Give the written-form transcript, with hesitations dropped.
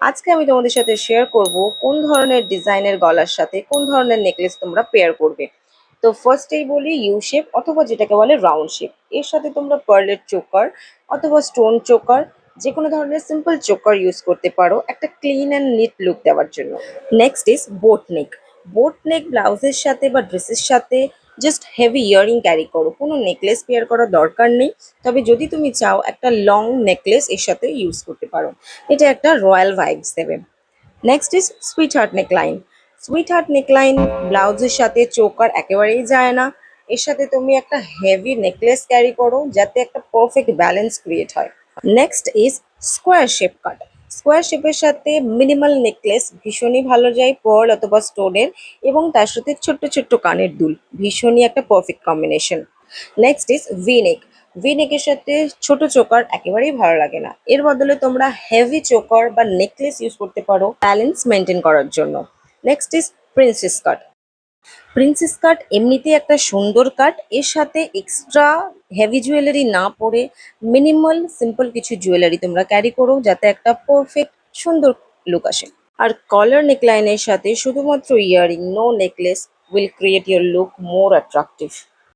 আজকে আমি তোমাদের সাথে শেয়ার করব কোন ধরনের ডিজাইনের গলার সাথে কোন ধরনের নেকলেস তোমরা পেয়ার করবে। তো ফার্স্টেই বলি ইউ শেপ অথবা যেটাকে বলে রাউন্ড শেপ। এর সাথে তোমরা পার্লের চোকার অথবা স্টোন চোকার যে কোনো ধরনের সিম্পল চোকার ইউজ করতে পারো একটা ক্লিন অ্যান্ড নিট লুক দেওয়ার জন্য। Next is boat neck. Boat neck ব্লাউজের সাথে বা ড্রেসের সাথে জাস্ট হেভি ইয়াররিং ক্যারি করো, কোনো নেকলেস পেয়ার করার দরকার নেই। তবে যদি তুমি চাও একটা লং নেকলেস এর সাথে ইউজ করতে পারো, এটা একটা রয়্যাল ভাইবস দেবে। Next is sweet heart neckline. Sweet heart neckline ব্লাউজের সাথে চোকার একেবারেই যায় না। এর সাথে তুমি একটা হেভি নেকলেস ক্যারি করো যাতে একটা পারফেক্ট ব্যালেন্স ক্রিয়েট হয়। Next is square shape cut. Square শেপের সাথে মিনিমাল নেকলেস ভীষণই ভালো যায়, পার্ল অথবা স্টোনের, এবং তার সাথে ছোট্ট ছোট্ট কানের দুল, ভীষণই একটা perfect combination. Next is V neck. V নেকের সাথে ছোট চোকার একেবারেই ভালো লাগে না, এর বদলে তোমরা হেভি চোকার বা নেকলেস ইউজ করতে পারো ব্যালেন্স মেনটেন করার জন্য। Next is princess cut. Princess কাট এমনিতেই একটা সুন্দর কাট, এর সাথে এক্সট্রা হেভি জুয়েলারি না পরে মিনিমাল সিম্পল কিছু জুয়েলারি তোমরা ক্যারি করো যাতে একটা পারফেক্ট সুন্দর লুক আসে। আর কলার নেকলাইনের সাথে শুধুমাত্র earring, no necklace, will create your look more attractive.